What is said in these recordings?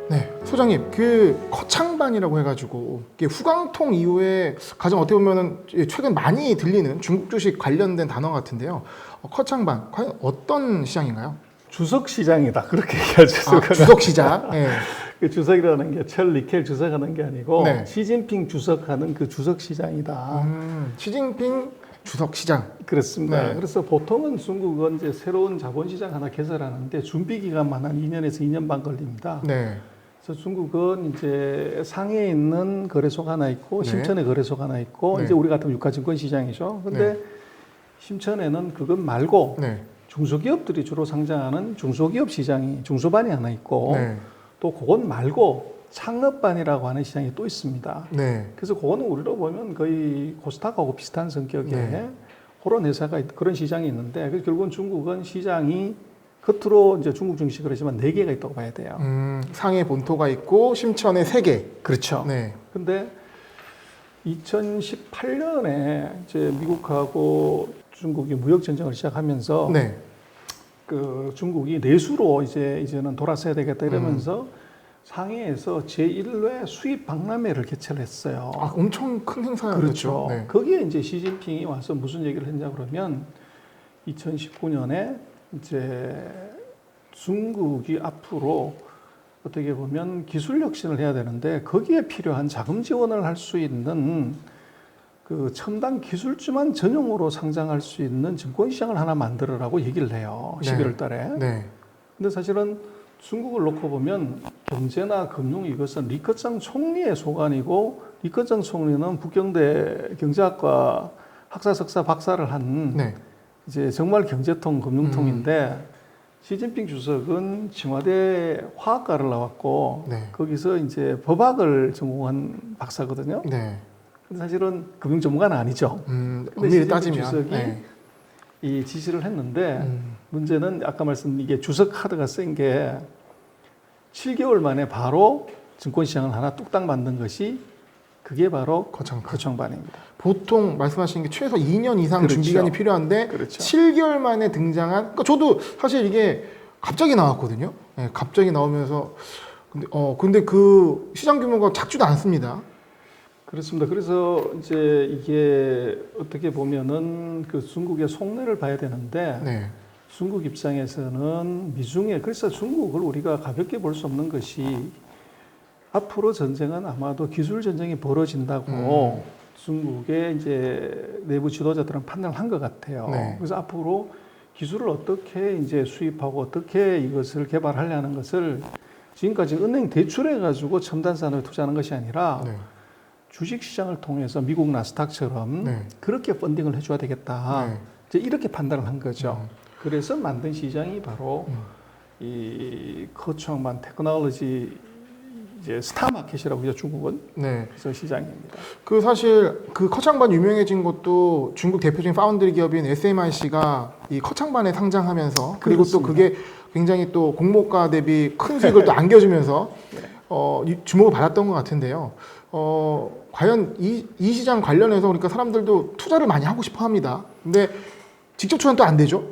네, 소장님, 그 커창반이라고 해가지고 이게 후광통 이후에 가장 어떻게 보면은 최근 많이 들리는 중국 주식 관련된 단어 같은데요. 커창반 과연 어떤 시장인가요? 주석 시장이다 그렇게 얘기하죠. 아, 주석 시장. 네. 그 주석이라는 게 철 니켈 주석하는 게 아니고 네. 시진핑 주석하는 그 주석 시장이다. 시진핑 주석 시장. 그렇습니다. 네. 그래서 보통은 중국은 이제 새로운 자본시장 하나 개설하는데 준비 기간만 한 2년에서 2년 반 걸립니다. 네. 그래서 중국은 이제 상해에 있는 거래소가 하나 있고 네. 심천에 거래소가 하나 있고 네. 이제 우리 같은 유가증권 시장이죠. 근데 네. 심천에는 그것 말고 네. 중소기업들이 주로 상장하는 중소기업 시장이 중소반이 하나 있고 네. 또 그것 말고 창업반이라고 하는 시장이 또 있습니다. 네. 그래서 그거는 우리로 보면 거의 코스닥하고 비슷한 성격의 네. 그런 회사가 그런 시장이 있는데 그래서 결국은 중국은 시장이 겉으로 이제 중국 증시 그러지만 4개가 있다고 봐야 돼요. 상해 본토가 있고 심천에 3개. 그렇죠. 네. 근데 2018년에 이제 미국하고 중국이 무역 전쟁을 시작하면서 네. 그 중국이 내수로 이제는 돌아서야 되겠다 이러면서 상해에서 제1회 수입 박람회를 개최를 했어요. 아, 엄청 큰 행사였죠. 그렇죠. 네. 거기에 이제 시진핑이 와서 무슨 얘기를 했냐 그러면 2019년에 이제 중국이 앞으로 어떻게 보면 기술 혁신을 해야 되는데 거기에 필요한 자금 지원을 할 수 있는 그 첨단 기술주만 전용으로 상장할 수 있는 증권시장을 하나 만들어라고 얘기를 해요. 네. 11월 달에. 네. 근데 사실은 중국을 놓고 보면 경제나 금융 이것은 리커창 총리의 소관이고 리커창 총리는 북경대 경제학과 학사, 석사, 박사를 한 네. 이제 정말 경제통, 금융통인데 시진핑 주석은 청와대 화학과를 나왔고 네. 거기서 이제 법학을 전공한 박사거든요. 네. 근데 사실은 금융 전문가는 아니죠. 엄밀히 시진핑 따지면. 주석이 네. 이 지시를 했는데 문제는 아까 말씀 이게 주석 카드가 센 게 7개월 만에 바로 증권시장을 하나 뚝딱 만든 것이 그게 바로 거창반입니다. 보통 말씀하신 게 최소 2년 이상 그렇죠. 준비기간이 필요한데 그렇죠. 7개월 만에 등장한 그러니까 저도 사실 이게 갑자기 나왔거든요. 네, 갑자기 나오면서 근데 그 시장 규모가 작지도 않습니다. 그렇습니다. 그래서 이제 이게 어떻게 보면은 그 중국의 속내를 봐야 되는데 네. 중국 입장에서는 미중에 그래서 중국을 우리가 가볍게 볼 수 없는 것이 앞으로 전쟁은 아마도 기술 전쟁이 벌어진다고 중국의 이제 내부 지도자들은 판단을 한 것 같아요. 네. 그래서 앞으로 기술을 어떻게 이제 수입하고 어떻게 이것을 개발하려는 것을 지금까지 은행 대출해 가지고 첨단 산업에 투자하는 것이 아니라 네. 주식 시장을 통해서 미국 나스닥처럼 네. 그렇게 펀딩을 해줘야 되겠다. 네. 이제 이렇게 판단을 한 거죠. 그래서 만든 시장이 바로 이 거창반 테크놀로지 이제 스타마켓이라고 하죠, 중국은. 네. 그래서 시장입니다. 그 사실 그 커창반 유명해진 것도 중국 대표적인 파운드리 기업인 SMIC가 이 커창반에 상장하면서 그리고 또 그게 굉장히 또 공모가 대비 큰 수익을 또 안겨주면서 주목을 받았던 것 같은데요. 과연 이 시장 관련해서 그러니까 사람들도 투자를 많이 하고 싶어 합니다. 근데 직접 투자는 또 안 되죠?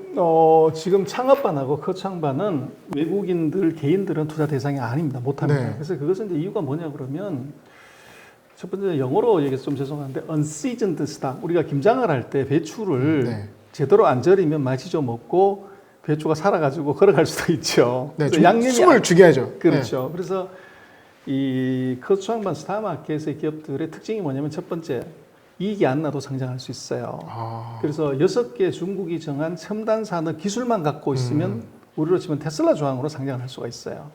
지금 창업반하고 거창반은 외국인들, 개인들은 투자 대상이 아닙니다. 못합니다. 네. 그래서 그것은 이제 이유가 뭐냐 그러면 첫 번째 영어로 얘기해서 좀 죄송한데 unseasoned stock. 우리가 김장을 할 때 배추를 네. 제대로 안 절이면 맛이 좀 없고 배추가 살아가지고 걸어갈 수도 있죠. 네, 그래서 양념이 숨을 죽여야죠. 그렇죠. 네. 그래서 이 거창반 스타마켓의 기업들의 특징이 뭐냐면 첫 번째 이익이 안 나도 상장할 수 있어요. 그래서 6개 중국이 정한 첨단 산업 기술만 갖고 있으면 우리로 치면 테슬라 조항으로 상장을 할 수가 있어요.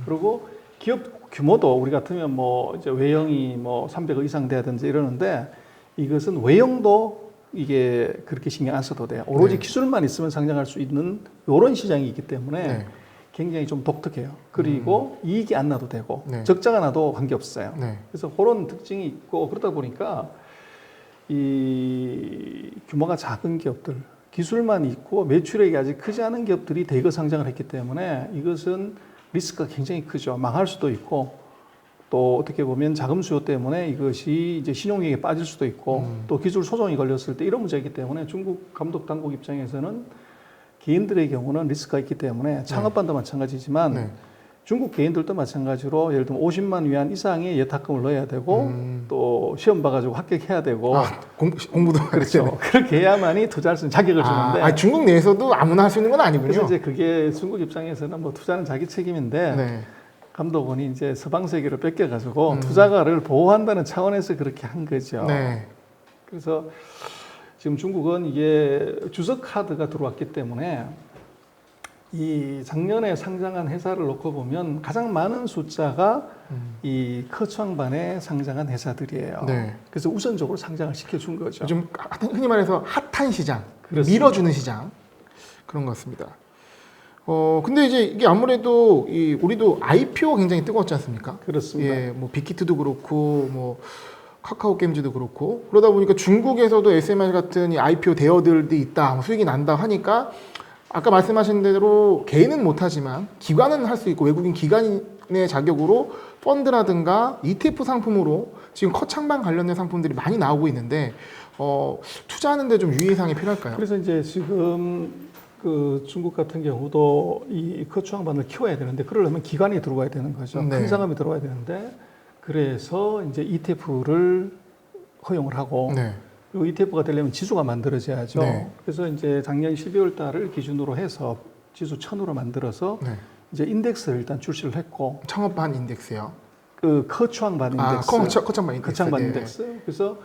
그리고 기업 규모도 우리 같으면 뭐 이제 외형이 뭐 300억 이상 돼야든지 이러는데 이것은 외형도 이게 그렇게 신경 안 써도 돼요. 오로지 네. 기술만 있으면 상장할 수 있는 이런 시장이 있기 때문에 네. 굉장히 좀 독특해요. 그리고 이익이 안 나도 되고 네. 적자가 나도 관계없어요. 네. 그래서 그런 특징이 있고 그러다 보니까 이 규모가 작은 기업들, 기술만 있고 매출액이 아직 크지 않은 기업들이 대거 상장을 했기 때문에 이것은 리스크가 굉장히 크죠. 망할 수도 있고 또 어떻게 보면 자금 수요 때문에 이것이 이제 신용위기에 빠질 수도 있고 또 기술 소송이 걸렸을 때 이런 문제이기 때문에 중국 감독 당국 입장에서는 개인들의 경우는 리스크가 있기 때문에 창업반도 마찬가지지만 네. 중국 개인들도 마찬가지로 예를 들면 50만 위안 이상의 예탁금을 넣어야 되고 또 시험 봐가지고 합격해야 되고 공부도 그렇죠. 그렇게 해야만이 투자할 수 있는 자격을 주는데 중국 내에서도 아무나 할 수 있는 건 아니군요. 그래서 이제 그게 중국 입장에서는 뭐 투자는 자기 책임인데 네. 감독원이 이제 서방 세계를 뺏겨가지고 투자가를 보호한다는 차원에서 그렇게 한 거죠. 네. 그래서 지금 중국은 이게 주석 카드가 들어왔기 때문에 이 작년에 상장한 회사를 놓고 보면 가장 많은 숫자가 이科创반에 상장한 회사들이에요. 네. 그래서 우선적으로 상장을 시켜준 거죠. 요즘 흔히 말해서 핫한 시장, 그렇습니다. 밀어주는 시장 그런 것 같습니다. 근데 이제 이게 아무래도 우리도 IPO 굉장히 뜨거웠지 않습니까? 그렇습니다. 예, 뭐 빅히트도 그렇고 뭐 카카오 게임즈도 그렇고 그러다 보니까 중국에서도 SMI 같은 이 IPO 대여들도 있다, 뭐 수익이 난다 하니까 아까 말씀하신 대로 개인은 못하지만 기관은 할 수 있고 외국인 기관의 자격으로 펀드라든가 ETF 상품으로 지금 커창반 관련된 상품들이 많이 나오고 있는데 투자하는데 좀 유의사항이 필요할까요? 그래서 이제 지금 그 중국 같은 경우도 이科创반을 키워야 되는데 그러려면 기관이 들어와야 되는 거죠. 네. 큰 자금이 들어와야 되는데 그래서 이제 ETF를 허용을 하고 네. 그리고 ETF가 되려면 지수가 만들어져야죠. 네. 그래서 이제 작년 12월 달을 기준으로 해서 지수 1000으로 만들어서 네. 이제 인덱스를 일단 출시를 했고 창업반 인덱스요. 그科创반 인덱스, 커창반 인덱스. 거창반 네. 인덱스. 그래서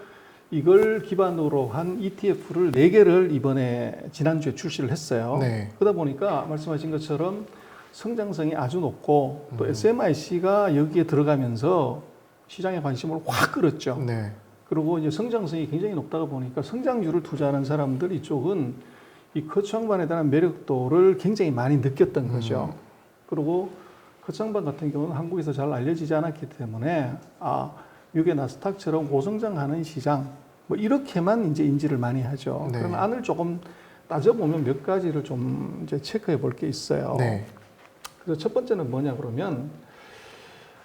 이걸 기반으로 한 ETF를 4개를 이번에 지난주에 출시를 했어요. 네. 그러다 보니까 말씀하신 것처럼 성장성이 아주 높고 또 SMIC가 여기에 들어가면서 시장의 관심을 확 끌었죠. 네. 그리고 이제 성장성이 굉장히 높다가 보니까 성장주를 투자하는 사람들 이쪽은 이 거창반에 대한 매력도를 굉장히 많이 느꼈던 거죠. 그리고 거창반 같은 경우는 한국에서 잘 알려지지 않았기 때문에 이게 나스닥처럼 고성장하는 시장 뭐 이렇게만 이제 인지를 많이 하죠. 네. 그러면 안을 조금 따져보면 몇 가지를 좀 이제 체크해 볼 게 있어요. 네. 그래서 첫 번째는 뭐냐 그러면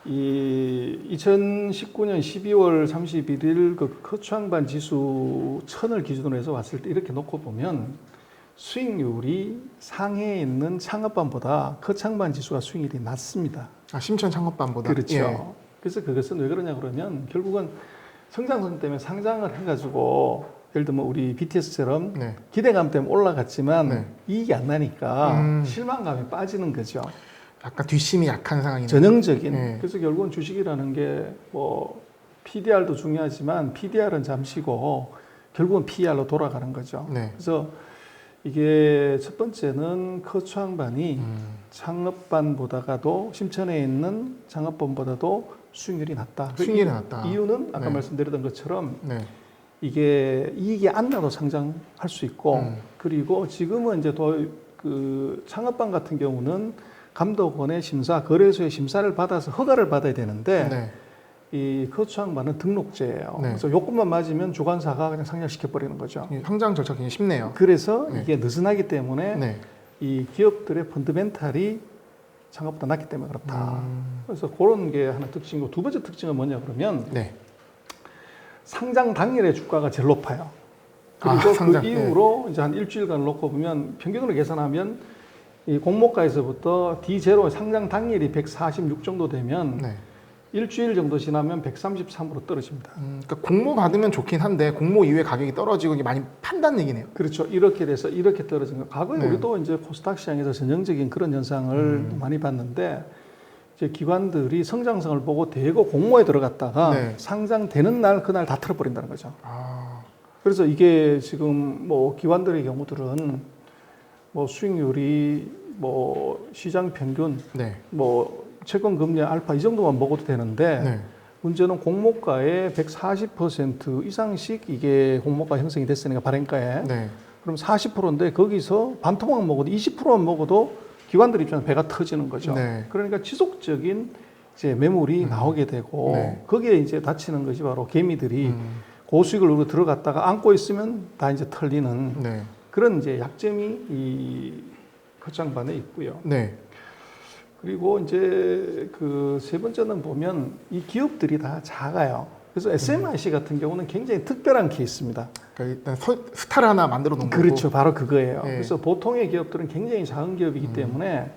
이 2019년 12월 31일 그 거창반 지수 1000을 기준으로 해서 왔을 때 이렇게 놓고 보면 수익률이 상해에 있는 창업반보다 거창반 지수가 수익률이 낮습니다. 심천 창업반보다. 그렇죠. 예. 그래서 그것은 왜 그러냐 그러면 결국은 성장성 때문에 상장을 해가지고 예를 들면 우리 BTS처럼 네. 기대감 때문에 올라갔지만 네. 이익이 안 나니까 실망감이 빠지는 거죠. 약간 뒷심이 약한 상황이네요. 전형적인. 네. 그래서 결국은 주식이라는 게 뭐 PDR도 중요하지만 PDR은 잠시고 결국은 PER로 돌아가는 거죠. 네. 그래서 이게 첫 번째는科创반이 창업반보다도 심천에 있는 창업반보다도 수익률이 낮다. 수익률이 낮다. 이유는 아까 네. 말씀드렸던 것처럼 네. 이게 이익이 안 나도 상장할 수 있고 그리고 지금은 이제 그 창업반 같은 경우는 감독원의 심사, 거래소의 심사를 받아서 허가를 받아야 되는데 네. 이科创반은 등록제예요. 네. 그래서 요것만 맞으면 주관사가 그냥 상장시켜 버리는 거죠. 상장 절차 굉장히 쉽네요. 그래서 네. 이게 느슨하기 때문에 네. 이 기업들의 펀드멘탈이 창업보다 낮기 때문에 그렇다. 그래서 그런 게 하나 특징이고 두 번째 특징은 뭐냐 그러면 네. 상장 당일에 주가가 제일 높아요. 그리고 상장. 그 이후로 이제 한 일주일간 놓고 보면 평균으로 계산하면 이 공모가에서부터 D0 상장 당일이 146 정도 되면 네. 일주일 정도 지나면 133으로 떨어집니다. 그러니까 공모 받으면 좋긴 한데 공모 이후에 가격이 떨어지고 이게 많이 판단 얘기네요. 그렇죠. 이렇게 돼서 이렇게 떨어진 거. 과거에 네. 우리도 이제 코스닥 시장에서 전형적인 그런 현상을 많이 봤는데 이제 기관들이 성장성을 보고 대거 공모에 들어갔다가 네. 상장되는 날 그날 다 틀어버린다는 거죠. 아, 그래서 이게 지금 뭐 기관들의 경우들은 뭐 수익률이 뭐 시장 평균 네. 뭐 채권 금리 알파 이 정도만 먹어도 되는데 네. 문제는 공모가의 140% 이상씩 이게 공모가 형성이 됐으니까 발행가에 네. 그럼 40%인데 거기서 반토막 먹어도 20%만 먹어도 기관들 입장에서 배가 터지는 거죠. 네. 그러니까 지속적인 이제 매물이 나오게 되고 네. 거기에 이제 다치는 것이 바로 개미들이 고수익을 누르고 들어갔다가 안고 있으면 다 이제 털리는 네. 그런 이제 약점이 이 거창반에 있고요. 네. 그리고 이제 그 세 번째는 보면 이 기업들이 다 작아요. 그래서 SMIC 같은 경우는 굉장히 특별한 케이스입니다. 그러니까 일단 스타를 하나 만들어 놓은 거고. 그렇죠. 바로 그거예요. 네. 그래서 보통의 기업들은 굉장히 작은 기업이기 때문에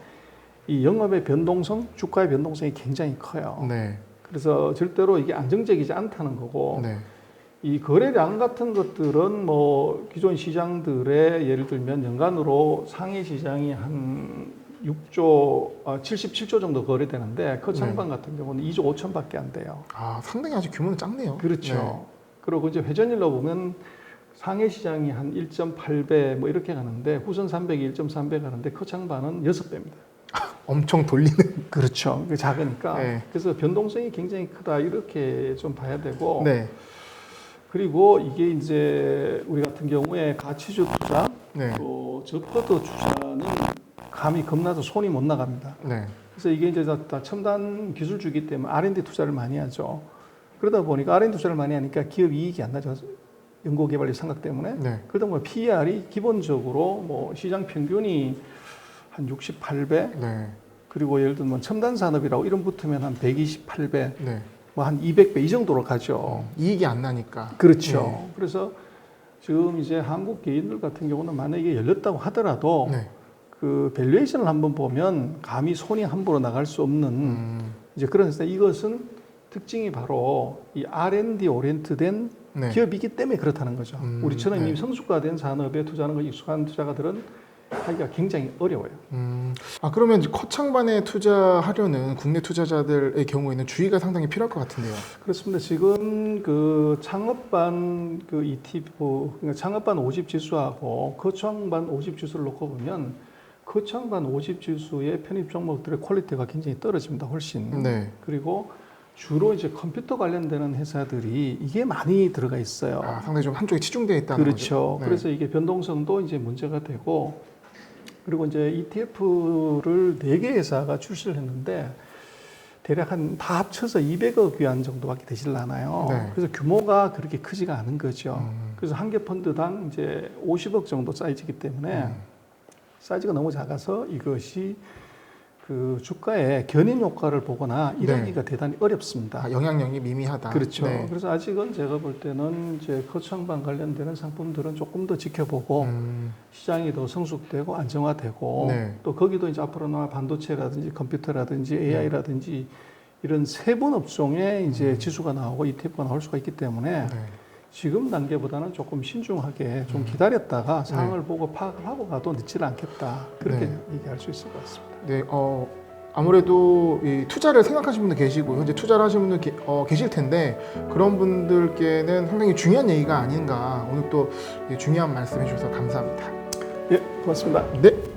이 영업의 변동성, 주가의 변동성이 굉장히 커요. 네. 그래서 절대로 이게 안정적이지 않다는 거고 네. 이 거래량 같은 것들은 뭐 기존 시장들의 예를 들면 연간으로 상해 시장이 한 77조 정도 거래되는데 거창반 같은 경우는 2조 5천밖에 안 돼요. 아, 상당히 아직 규모는 작네요. 그렇죠. 네. 그리고 이제 회전율로 보면 상해 시장이 한 1.8배 뭐 이렇게 가는데 후선 300이 1.3배 가는데 거창반은 6배입니다. 엄청 돌리는. 그렇죠. 작으니까. 네. 그래서 변동성이 굉장히 크다 이렇게 좀 봐야 되고. 네. 그리고 이게 이제 우리 같은 경우에 가치주 투자, 네. 또 저퍼드 투자는 감이 겁나서 손이 못 나갑니다. 네. 그래서 이게 이제 다 첨단 기술주기 때문에 R&D 투자를 많이 하죠. 그러다 보니까 R&D 투자를 많이 하니까 기업 이익이 안 나죠. 연구개발비 상각 때문에. 네. 그러다 보니 PER이 기본적으로 뭐 시장 평균이 한 68배, 네. 그리고 예를 들면 첨단 산업이라고 이름 붙으면 한 128배, 네. 뭐 한 200배 이 정도로 가죠. 이익이 안 나니까. 그렇죠. 네. 그래서 지금 이제 한국 개인들 같은 경우는 만약에 열렸다고 하더라도 네. 그 밸류에이션을 한번 보면 감히 손이 함부로 나갈 수 없는 이제 그래서 이것은 특징이 바로 이 R&D 오리엔트된 네. 기업이기 때문에 그렇다는 거죠. 우리처럼 네. 이미 성숙화된 산업에 투자하는 거 익숙한 투자가들은 하기가 굉장히 어려워요. 아, 그러면 이제 커창반에 투자하려는 국내 투자자들의 경우에는 주의가 상당히 필요할 것 같은데요. 그렇습니다. 지금 그 창업반 그 ETF, 그러니까 창업반 50 지수하고 거창반 50 지수를 놓고 보면 거창반 50 지수의 편입 종목들의 퀄리티가 굉장히 떨어집니다. 훨씬. 네. 그리고 주로 이제 컴퓨터 관련되는 회사들이 이게 많이 들어가 있어요. 아, 상당히 좀 한쪽에 치중되어 있다는 그렇죠. 거죠. 네. 그래서 이게 변동성도 이제 문제가 되고, 그리고 이제 ETF를 4개 회사가 출시를 했는데 대략 다 합쳐서 200억 위안 정도밖에 되질 않아요. 네. 그래서 규모가 그렇게 크지가 않은 거죠. 그래서 한 개 펀드당 이제 50억 정도 사이즈이기 때문에 사이즈가 너무 작아서 이것이 그 주가에 견인 효과를 보거나 이러기가 대단히 어렵습니다. 아, 영향력이 미미하다. 그렇죠. 네. 그래서 아직은 제가 볼 때는 이제 거창반 관련되는 상품들은 조금 더 지켜보고 시장이 더 성숙되고 안정화되고 네. 또 거기도 이제 앞으로 나올 반도체라든지 컴퓨터라든지 AI라든지 이런 세분 업종에 이제 지수가 나오고 ETF가 나올 수가 있기 때문에 네. 지금 단계보다는 조금 신중하게 좀 기다렸다가 상황을 보고 파악을 하고 가도 늦지는 않겠다. 그렇게 네. 얘기할 수 있을 것 같습니다. 네, 아무래도 이 투자를 생각하시는 분들 계시고 현재 투자를 하시는 분들 계실 텐데 그런 분들께는 상당히 중요한 얘기가 아닌가 오늘 또 중요한 말씀 해주셔서 감사합니다. 예, 고맙습니다. 네.